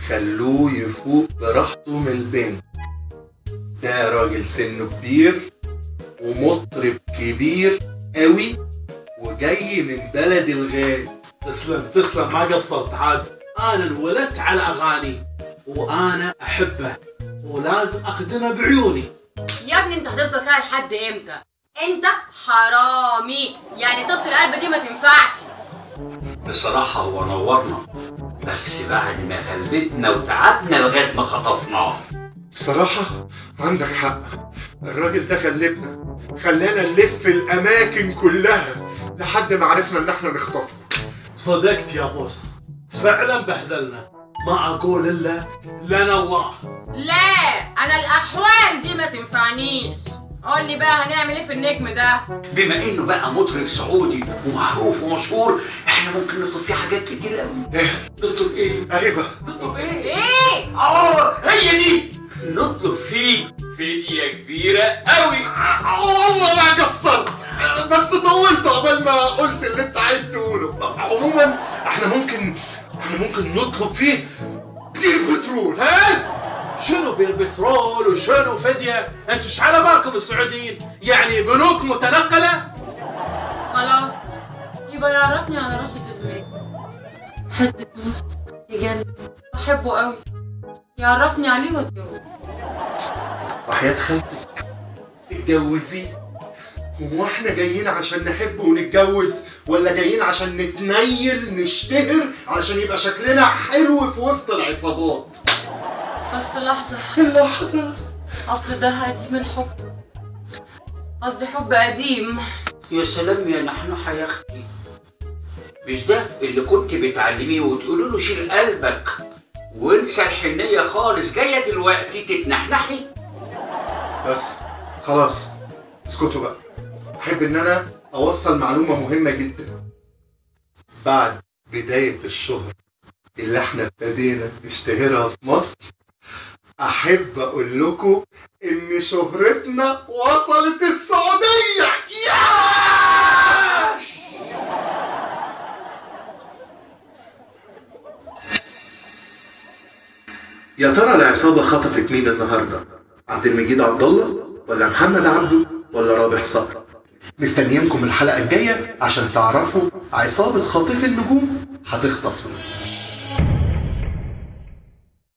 خلوه يفوق براحته من البنت. ده راجل سنه كبير ومطرب كبير قوي وجاي من بلد الغالي. تسلم ما قصرت عاد. انا انولدت على اغاني وانا احبه ولازم اخدمه بعيوني. يا ابني انت هتفضل كده لحد امتى؟ انت حرامي، يعني طبة القلب دي ما تنفعش. بصراحة هو نورنا، بس بعد ما غلبتنا وتعبنا لغاية ما خطفناه. بصراحة عندك حق، الراجل ده غلبنا، خلانا نلف الأماكن كلها لحد ما عرفنا إن احنا نخطفه. صدقت يا بوس، فعلا بهدلنا. ما أقول إلا لنا الله. لا أنا الأحوال دي ما تنفعنيش. قول لي بقى هنعمل إيه في النجم ده؟ بما إنه بقى مطرب سعودي ومعروف ومشهور، إحنا ممكن نطلب فيه حاجات كتير أوي. إيه؟ نطلب إيه؟ أيوه نطلب إيه؟ إيه؟ هي دي! نطلب فيه فدية كبيرة أوي. والله ما قصرت، بس طولت عقبال ما قلت اللي أنت عايز تقوله. عموما احنا ممكن نطلب فيه بير بترول. ها؟ شنو بير بترول وشنو فدية؟ انتوا ايش على بالكم السعوديين؟ يعني بنوك متنقلة؟ خلاص يبقى يعرفني على راشد البيت، حتة نص يجنن، بحبه قوي، يعرفني عليه واتجوز. وحياة خالتك اتجوزيه. هو احنا جايين عشان نحب ونتجوز ولا جايين عشان نتنيل نشتهر عشان يبقى شكلنا حلو في وسط العصابات؟ بس لحظة، أصل ده قديم الحب، قصدي حب قديم. يا سلام يا نحنحة يا أختي، مش ده اللي كنت بتعلميه وتقولوا له شيل قلبك وانسى الحنية خالص، جاية دلوقتي تتنحنحي؟ بس خلاص اسكتوا بقى. احب ان انا اوصل معلومة مهمة جدا. بعد بداية الشهرة اللي احنا ابتدينا نشتهرها في مصر، احب اقول لكم ان شهرتنا وصلت السعودية. ياش! يا ترى العصابة خطفت مين النهاردة؟ عبد المجيد عبد الله ولا محمد عبده ولا رابح صقر؟ مستنيينكم الحلقة الجاية عشان تعرفوا عصابة خاطف النجوم هتخطف مين.